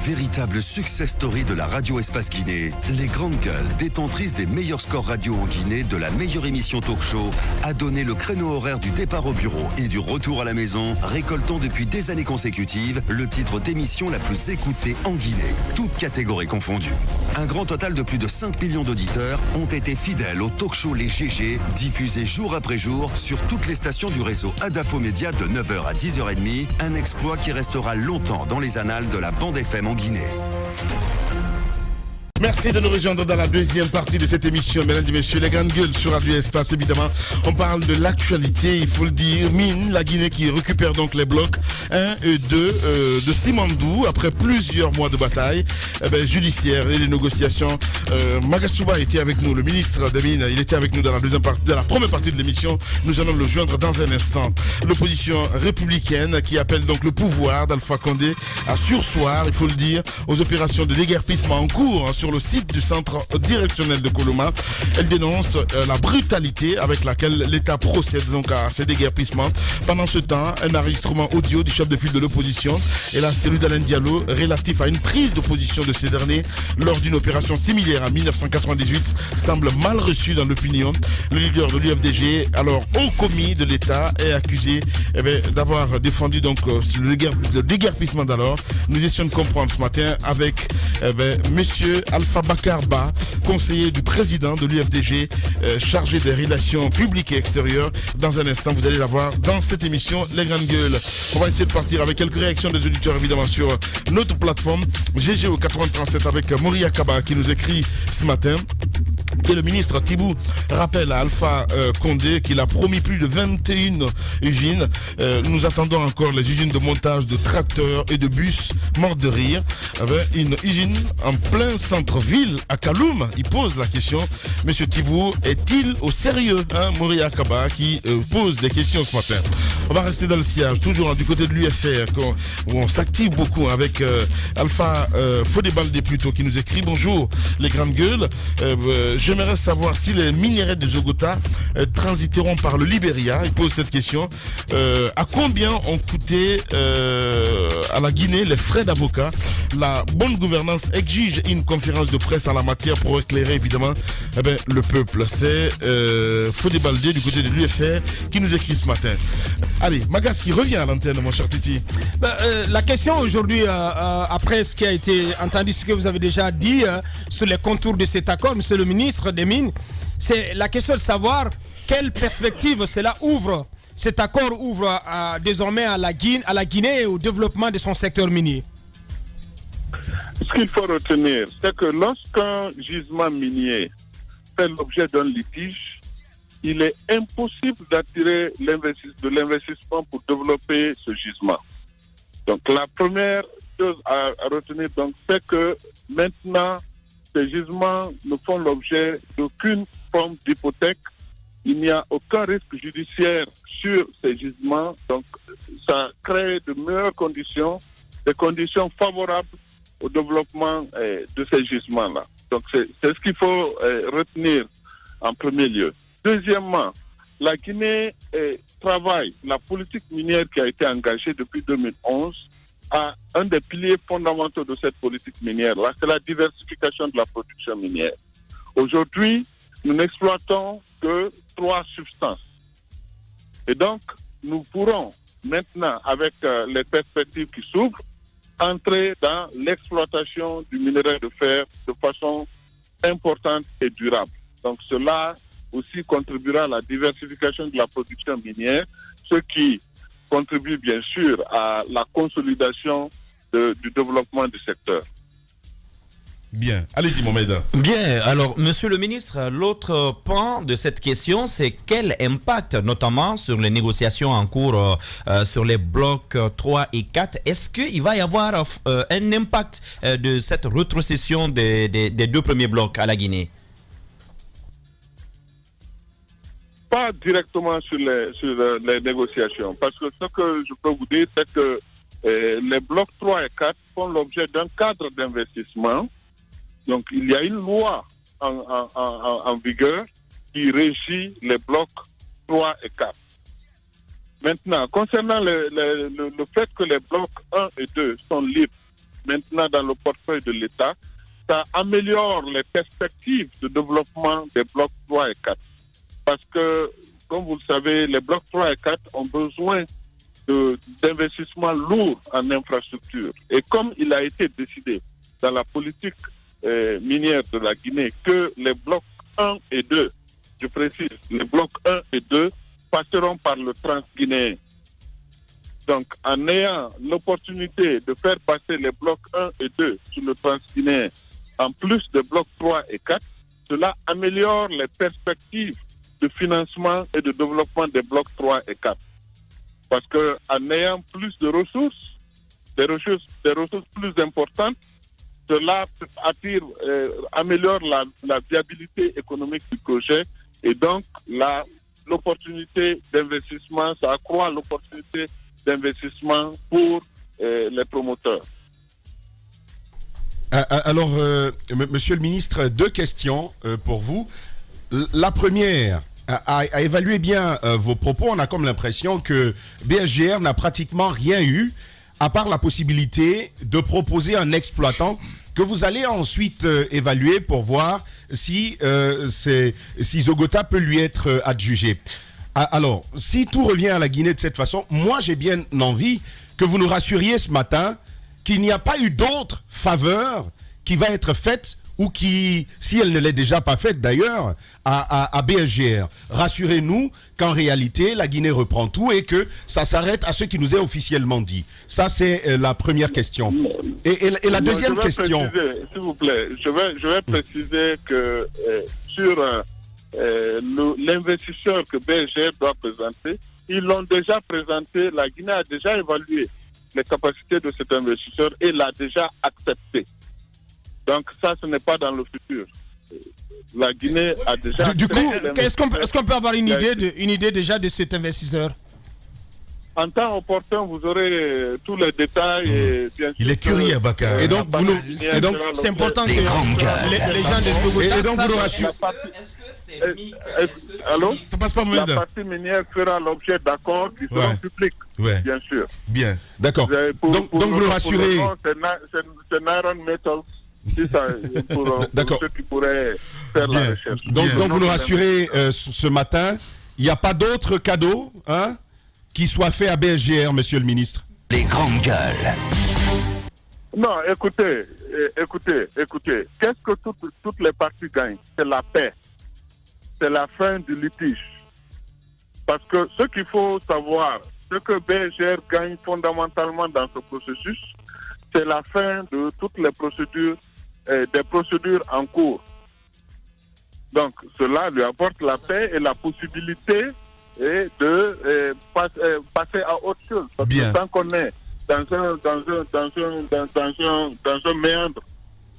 Véritable success story de la radio Espace Guinée, les Grandes Gueules, détentrices des meilleurs scores radio en Guinée, de la meilleure émission talk show, a donné le créneau horaire du départ au bureau et du retour à la maison, récoltant depuis des années consécutives le titre d'émission la plus écoutée en Guinée, toutes catégories confondues. Un grand total de plus de 5 millions d'auditeurs ont été fidèles au talk show Les GG, diffusé jour après jour sur toutes les stations du réseau Adafo Média de 9h à 10h30, un exploit qui restera longtemps dans les annales de la bande FM en Guinée. Merci de nous rejoindre dans la deuxième partie de cette émission, mesdames et messieurs, les Grandes Gueules sur Radio Espace. Évidemment, on parle de l'actualité, il faut le dire. Mine, la Guinée qui récupère donc les blocs 1 et 2 de Simandou après plusieurs mois de bataille judiciaire et les négociations. Magasuba était avec nous, le ministre des Mines, il était avec nous dans la première partie de l'émission. Nous allons le joindre dans un instant. L'opposition républicaine qui appelle donc le pouvoir d'Alpha Condé à surseoir, il faut le dire, aux opérations de déguerpissement en cours sur le site du centre directionnel de Koloma. Elle dénonce la brutalité avec laquelle l'État procède donc à ces déguerpissements. Pendant ce temps, un enregistrement audio du chef de file de l'opposition et là celui d'Alain Diallo relatif à une prise d'opposition de ces derniers lors d'une opération similaire en 1998 semble mal reçu dans l'opinion. Le leader de l'UFDG, alors haut commis de l'État, est accusé d'avoir défendu donc le déguerpissement d'alors. Nous essayons de comprendre ce matin avec monsieur Alpha Bakarba, conseiller du président de l'UFDG, chargé des relations publiques et extérieures. Dans un instant, vous allez la voir dans cette émission Les Grandes Gueules. On va essayer de partir avec quelques réactions des auditeurs évidemment sur notre plateforme GGO 8037 avec Moria Kaba qui nous écrit ce matin que le ministre Tibou rappelle à Alpha Condé qu'il a promis plus de 21 usines. Nous attendons encore les usines de montage de tracteurs et de bus morts de rire. Une usine en plein centre-ville à Kaloum. Il pose la question, monsieur Tibou est-il au sérieux, Moria Kaba qui pose des questions ce matin. On va rester dans le sillage, toujours du côté de l'UFR où on s'active beaucoup avec Alpha Fodébaldé plutôt qui nous écrit bonjour les Grandes Gueules. J'aimerais savoir si les minéraux de Zogota transiteront par le Libéria. Il pose cette question. À combien ont coûté à la Guinée les frais d'avocat? La bonne gouvernance exige une conférence de presse en la matière pour éclairer évidemment le peuple. C'est Fodébaldé du côté de l'UFR qui nous écrit ce matin. Allez, Magas qui revient à l'antenne, mon cher Titi. La question aujourd'hui, après ce qui a été entendu, ce que vous avez déjà dit sur les contours de cet accord, monsieur le ministre des Mines, c'est la question de savoir quelle perspective cela ouvre. Cet accord ouvre désormais à la Guinée et au développement de son secteur minier. Ce qu'il faut retenir, c'est que lorsqu'un gisement minier fait l'objet d'un litige, il est impossible d'attirer de l'investissement pour développer ce gisement. Donc la première chose à retenir, donc, c'est que maintenant, ces gisements ne font l'objet d'aucune forme d'hypothèque. Il n'y a aucun risque judiciaire sur ces gisements. Donc ça crée de meilleures conditions, des conditions favorables au développement de ces gisements-là. Donc c'est ce qu'il faut retenir en premier lieu. Deuxièmement, la Guinée travaille, la politique minière qui a été engagée depuis 2011, a un des piliers fondamentaux de cette politique minière-là, c'est la diversification de la production minière. Aujourd'hui, nous n'exploitons que 3 substances. Et donc, nous pourrons maintenant, avec les perspectives qui s'ouvrent, entrer dans l'exploitation du minerai de fer de façon importante et durable. Donc cela aussi contribuera à la diversification de la production minière, ce qui contribue bien sûr à la consolidation du développement du secteur. Bien, allez-y Mohamed. Bien, alors monsieur le ministre, l'autre point de cette question, c'est quel impact notamment sur les négociations en cours sur les blocs 3 et 4. Est-ce qu'il va y avoir un impact de cette rétrocession des 2 premiers blocs à la Guinée? Pas directement sur les négociations, parce que ce que je peux vous dire, c'est que les blocs 3 et 4 font l'objet d'un cadre d'investissement. Donc il y a une loi en vigueur qui régit les blocs 3 et 4. Maintenant, concernant le fait que les blocs 1 et 2 sont libres maintenant dans le portefeuille de l'État, ça améliore les perspectives de développement des blocs 3 et 4. Parce que, comme vous le savez, les blocs 3 et 4 ont besoin d'investissements lourds en infrastructure. Et comme il a été décidé dans la politique minière de la Guinée que les blocs 1 et 2, je précise, les blocs 1 et 2 passeront par le Transguinéen. Donc, en ayant l'opportunité de faire passer les blocs 1 et 2 sur le Transguinéen, en plus des blocs 3 et 4, cela améliore les perspectives de financement et de développement des blocs 3 et 4. Parce qu'en ayant plus de ressources, des ressources plus importantes, cela améliore la viabilité économique du projet et donc l'opportunité d'investissement, ça accroît l'opportunité d'investissement pour les promoteurs. Alors, Monsieur le ministre, 2 questions pour vous. La première, à évaluer bien vos propos, on a comme l'impression que BSGR n'a pratiquement rien eu, à part la possibilité de proposer un exploitant que vous allez ensuite évaluer pour voir si Zogota peut lui être adjugé. Alors, si tout revient à la Guinée de cette façon, moi j'ai bien envie que vous nous rassuriez ce matin qu'il n'y a pas eu d'autre faveur qui va être faite ou qui, si elle ne l'est déjà pas faite d'ailleurs, à BSGR. Rassurez-nous qu'en réalité, la Guinée reprend tout et que ça s'arrête à ce qui nous est officiellement dit. Ça, c'est la première question. Et la deuxième question... S'il vous plaît, je vais préciser que sur l'investisseur que BSGR doit présenter, ils l'ont déjà présenté, la Guinée a déjà évalué les capacités de cet investisseur et l'a déjà accepté. Donc ça, ce n'est pas dans le futur. La Guinée a déjà... Du coup, est-ce qu'on peut avoir une idée déjà de cet investisseur? En temps opportun, vous aurez tous les détails. Et bien sûr, il est curieux, Bakar. Et donc, c'est important que les gens de Zogota... Et donc, vous nous rassurez... Allô? Ça passe pas, La partie minière fera l'objet d'accords qui seront publics, bien sûr. Bien. D'accord. Donc, vous nous rassurez... C'est Naron Metals. C'est ça, pour ceux qui pourraient faire la recherche. Donc vous nous rassurez ce matin, il n'y a pas d'autres cadeaux qui soient faits à BSGR, monsieur le ministre? Les grandes gueules. Non, écoutez. Qu'est-ce que toutes les parties gagnent? C'est la paix. C'est la fin du litige. Parce que ce qu'il faut savoir, ce que BSGR gagne fondamentalement dans ce processus, c'est la fin de toutes les procédures, des procédures en cours. Donc, cela lui apporte la paix et la possibilité de passer à autre chose. Parce que tant qu'on est dans un méandre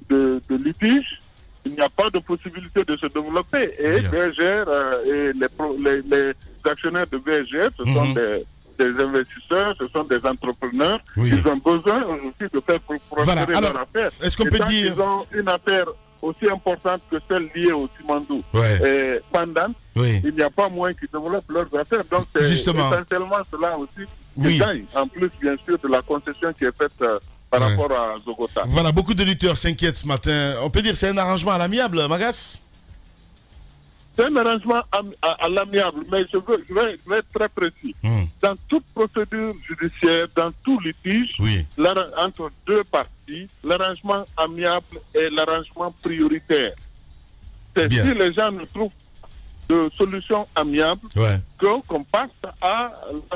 de litige, il n'y a pas de possibilité de se développer. Et BSGR et les actionnaires de BSGR, ce sont des investisseurs, ce sont des entrepreneurs. Ils ont besoin aussi de faire prospérer leur affaire. Est-ce qu'on peut dire... Ils ont une affaire aussi importante que celle liée au Simandou pendant, il n'y a pas moins qu'ils développent leurs affaires. Donc c'est essentiellement cela aussi qui gagne, en plus bien sûr de la concession qui est faite par rapport à Zogota. Voilà, beaucoup d'éditeurs s'inquiètent ce matin. On peut dire que c'est un arrangement à l'amiable, Magas? C'est un arrangement à l'amiable, mais je vais être très précis. Dans toute procédure judiciaire, dans tout litige, entre deux parties, l'arrangement amiable est l'arrangement prioritaire. C'est si les gens ne trouvent de solution amiable qu'on passe à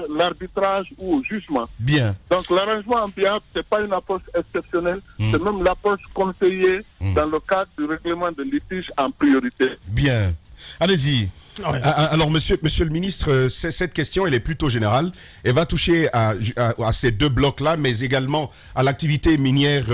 l'arbitrage ou au jugement. Bien. Donc l'arrangement amiable, ce n'est pas une approche exceptionnelle, c'est même l'approche conseillée dans le cadre du règlement de litige en priorité. Bien. Allez-y. Alors, monsieur le ministre, cette question, elle est plutôt générale. Elle va toucher à ces 2 blocs-là, mais également à l'activité minière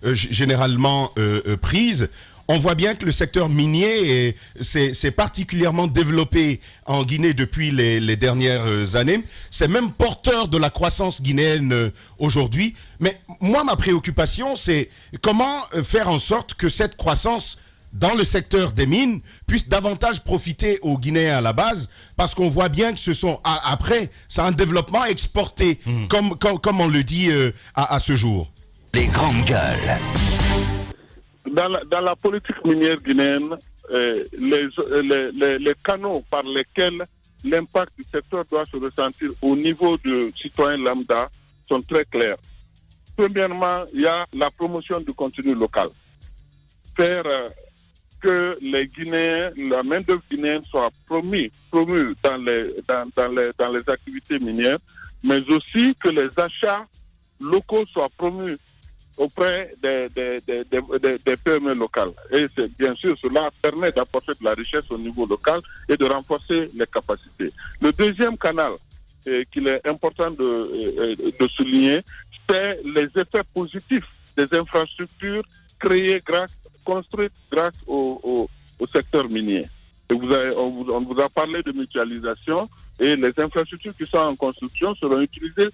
généralement prise. On voit bien que le secteur minier s'est particulièrement développé en Guinée depuis les dernières années. C'est même porteur de la croissance guinéenne aujourd'hui. Mais moi, ma préoccupation, c'est comment faire en sorte que cette croissance dans le secteur des mines puisse davantage profiter aux Guinéens à la base, parce qu'on voit bien que après, c'est un développement exporté, comme on le dit à ce jour. Les grandes gueules. Dans la politique minière guinéenne, les canaux par lesquels l'impact du secteur doit se ressentir au niveau du citoyen lambda sont très clairs. Premièrement, il y a la promotion du contenu local. Faire que les Guinéens, la main-d'œuvre guinéenne soit promue dans les activités minières, mais aussi que les achats locaux soient promus auprès des PME locales. Et bien sûr, cela permet d'apporter de la richesse au niveau local et de renforcer les capacités. Le deuxième canal qu'il est important de souligner, c'est les effets positifs des infrastructures construites grâce au secteur minier. Et on vous a parlé de mutualisation et les infrastructures qui sont en construction seront utilisées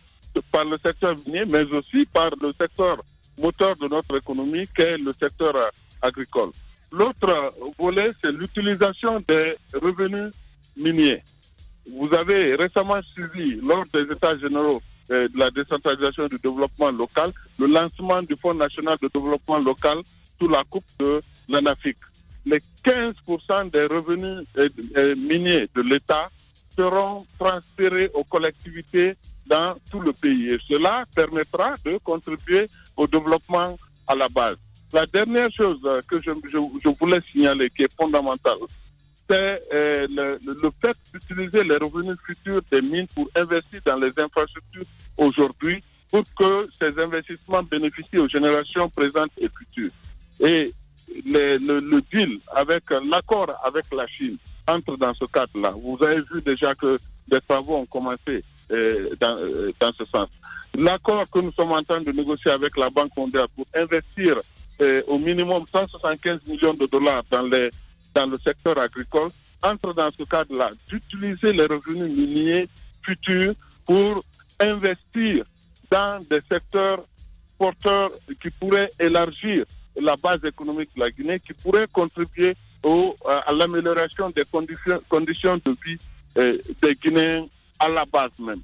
par le secteur minier, mais aussi par le secteur moteur de notre économie, qu'est le secteur agricole. L'autre volet, c'est l'utilisation des revenus miniers. Vous avez récemment suivi, lors des États généraux de la décentralisation du développement local, le lancement du Fonds national de développement local sous la coupe de l'ANAFIC. Les 15% des revenus miniers de l'État seront transférés aux collectivités dans tout le pays. Et cela permettra de contribuer au développement à la base. La dernière chose que je voulais signaler, qui est fondamentale, c'est le fait d'utiliser les revenus futurs des mines pour investir dans les infrastructures aujourd'hui pour que ces investissements bénéficient aux générations présentes et futures. Et le deal avec l'accord avec la Chine entre dans ce cadre-là. Vous avez vu déjà que des travaux ont commencé dans ce sens. L'accord que nous sommes en train de négocier avec la Banque mondiale pour investir au minimum 175 millions de dollars dans le secteur agricole entre dans ce cadre-là, d'utiliser les revenus miniers futurs pour investir dans des secteurs porteurs qui pourraient élargir la base économique de la Guinée, qui pourraient contribuer à l'amélioration des conditions de vie des Guinéens à la base même.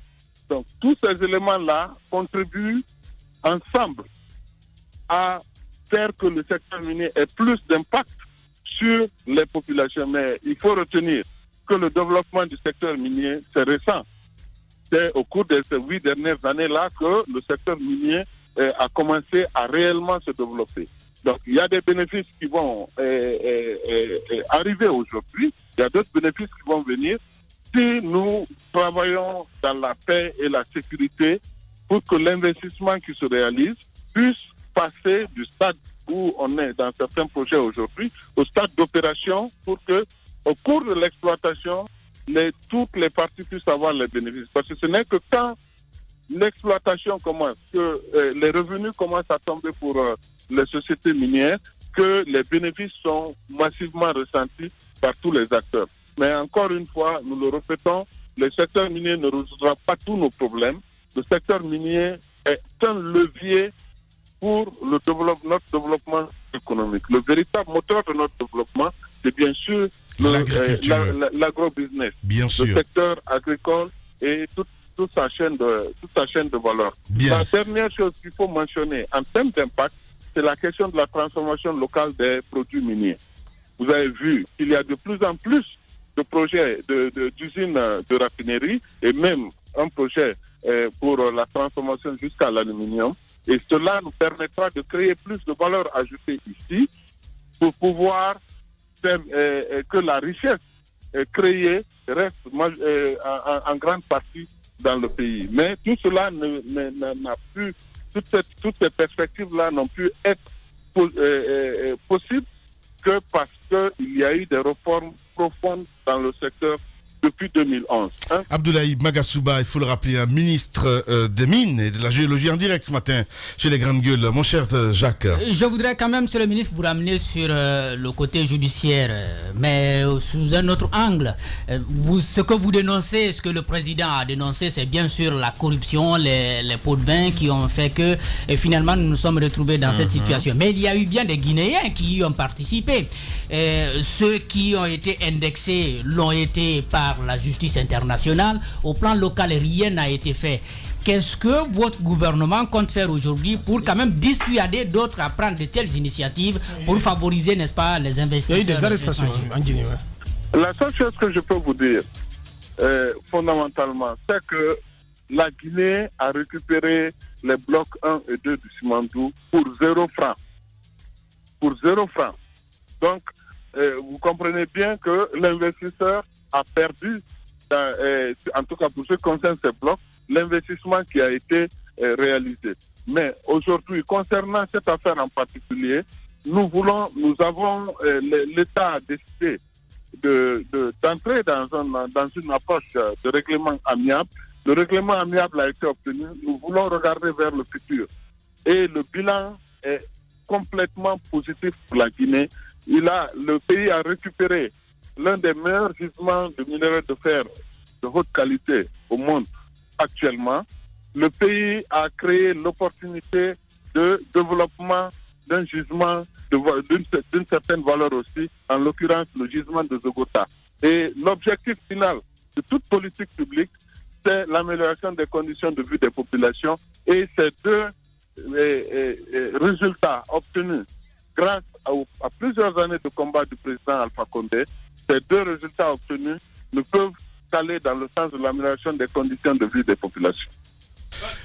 Donc tous ces éléments-là contribuent ensemble à faire que le secteur minier ait plus d'impact sur les populations. Mais il faut retenir que le développement du secteur minier, c'est récent. C'est au cours de ces 8 dernières années-là que le secteur minier a commencé à réellement se développer. Donc il y a des bénéfices qui vont arriver aujourd'hui, il y a d'autres bénéfices qui vont venir si nous travaillons dans la paix et la sécurité pour que l'investissement qui se réalise puisse passer du stade où on est dans certains projets aujourd'hui au stade d'opération pour que au cours de l'exploitation, toutes les parties puissent avoir les bénéfices. Parce que ce n'est que quand l'exploitation commence, que les revenus commencent à tomber pour les sociétés minières, que les bénéfices sont massivement ressentis par tous les acteurs. Mais encore une fois, nous le répétons, le secteur minier ne résoudra pas tous nos problèmes. Le secteur minier est un levier pour notre développement économique. Le véritable moteur de notre développement, c'est bien sûr l'agrobusiness, le secteur agricole et toute sa chaîne de valeur. La dernière chose qu'il faut mentionner en termes d'impact, c'est la question de la transformation locale des produits miniers. Vous avez vu qu'il y a de plus en plus de projets d'usines de raffinerie et même un projet pour la transformation jusqu'à l'aluminium. Et cela nous permettra de créer plus de valeur ajoutée ici pour pouvoir faire que la richesse créée reste en grande partie dans le pays. Mais tout cela n'a plus, toutes ces perspectives-là n'ont pu être possibles que parce qu'il y a eu des réformes profondes dans le secteur depuis 2011. Abdoulaye Magasuba, il faut le rappeler, un ministre des Mines et de la Géologie en direct ce matin chez les Grandes Gueules. Mon cher Jacques. Je voudrais quand même, monsieur le ministre, vous ramener sur le côté judiciaire, mais sous un autre angle. Ce que vous dénoncez, ce que le président a dénoncé, c'est bien sûr la corruption, les pots de vin qui ont fait que finalement nous nous sommes retrouvés dans cette situation. Mais il y a eu bien des Guinéens qui y ont participé. Ceux qui ont été indexés l'ont été par la justice internationale. Au plan local, rien n'a été fait. qu'est-ce que votre gouvernement compte faire aujourd'hui pour quand même dissuader d'autres à prendre de telles initiatives pour favoriser, n'est-ce pas, les investisseurs? Il y a eu des arrestations en Guinée. La seule chose que je peux vous dire, fondamentalement, c'est que la Guinée a récupéré les blocs 1 et 2 du Simandou pour 0 francs. Pour 0 francs. Donc, vous comprenez bien que l'investisseur a perdu, en tout cas pour ce qui concerne ces blocs, l'investissement qui a été réalisé. Mais aujourd'hui, concernant cette affaire en particulier, l'État a décidé d'entrer dans une approche de règlement amiable. Le règlement amiable a été obtenu. Nous voulons regarder vers le futur. Et le bilan est complètement positif pour la Guinée. Le pays a récupéré l'un des meilleurs gisements de minerais de fer de haute qualité au monde actuellement. Le pays a créé l'opportunité de développement d'un gisement d'une certaine valeur aussi, en l'occurrence le gisement de Zogota. Et l'objectif final de toute politique publique, c'est l'amélioration des conditions de vie des populations. Et ces deux résultats obtenus grâce à plusieurs années de combat du président Alpha Condé, ces deux résultats obtenus ne peuvent qu'aller dans le sens de l'amélioration des conditions de vie des populations.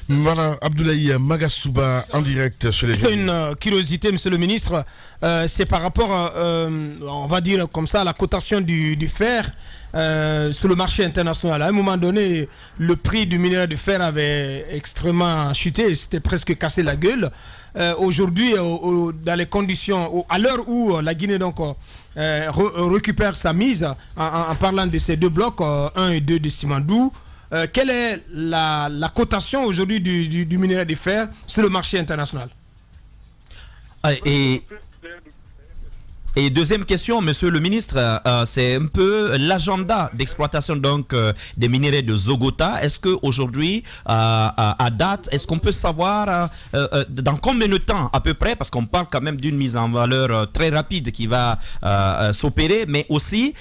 Voilà, Abdoulaye Magassouba en direct sur les... C'est une curiosité, monsieur le ministre, c'est par rapport, on va dire comme ça, à la cotation du fer sur le marché international. À un moment donné, le prix du minerai de fer avait extrêmement chuté, c'était presque cassé la gueule. Aujourd'hui, dans les conditions, à l'heure où la Guinée donc récupère sa mise, en parlant de ces deux blocs, 1 et 2 de Simandou, quelle est la cotation aujourd'hui du minerai de fer sur le marché international? Et deuxième question, monsieur le ministre, c'est un peu l'agenda d'exploitation donc des minéraux de Zogota. Est-ce qu'aujourd'hui, à date, est-ce qu'on peut savoir dans combien de temps à peu près, parce qu'on parle quand même d'une mise en valeur très rapide qui va s'opérer, mais aussi...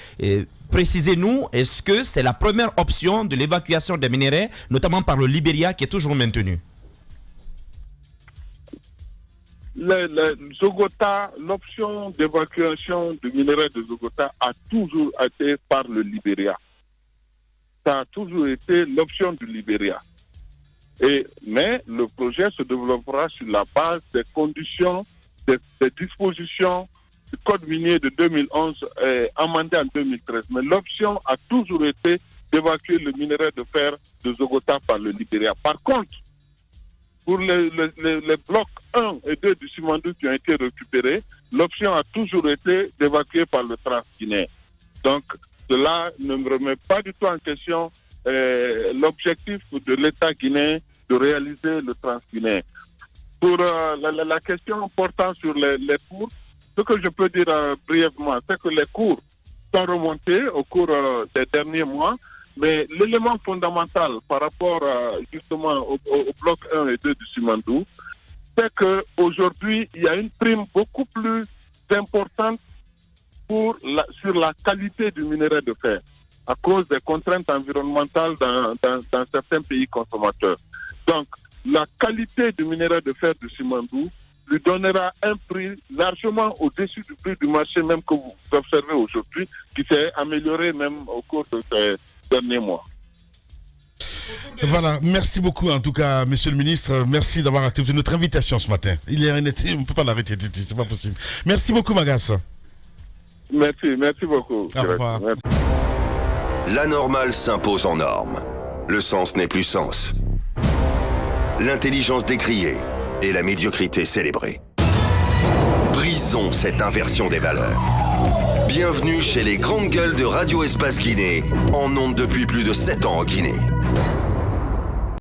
précisez-nous, est-ce que c'est la première option de l'évacuation des minéraux, notamment par le Libéria, qui est toujours maintenue? Zogota, l'option d'évacuation du minerai de Zogota a toujours été par le Libéria. Ça a toujours été l'option du Libéria. Mais le projet se développera sur la base des conditions, des dispositions du Code minier de 2011 amendé en 2013. Mais l'option a toujours été d'évacuer le minerai de fer de Zogota par le Libéria. Par contre, pour les blocs 1 et 2 du Simandou qui ont été récupérés, l'option a toujours été d'évacuer par le Transguinéen. Donc, cela ne me remet pas du tout en question l'objectif de l'État guinéen de réaliser le Transguinéen. Pour la question portant sur les cours, ce que je peux dire brièvement, c'est que les cours sont remontés au cours des derniers mois, mais l'élément fondamental par rapport justement au bloc 1 et 2 du Simandou, c'est qu'aujourd'hui, il y a une prime beaucoup plus importante sur la qualité du minerai de fer, à cause des contraintes environnementales dans certains pays consommateurs. Donc, la qualité du minerai de fer du Simandou lui donnera un prix largement au-dessus du prix du marché même que vous observez aujourd'hui, qui s'est amélioré même au cours de ces derniers mois. Voilà, merci beaucoup en tout cas, monsieur le ministre. Merci d'avoir accepté notre invitation ce matin. On ne peut pas l'arrêter, c'est pas possible. Merci beaucoup, Magas. Merci beaucoup. Au revoir. Merci. La normale s'impose en norme. Le sens n'est plus sens. L'intelligence décriée et la médiocrité célébrée. Brisons cette inversion des valeurs. Bienvenue chez les grandes gueules de Radio Espace Guinée, en ondes depuis plus de 7 ans en Guinée.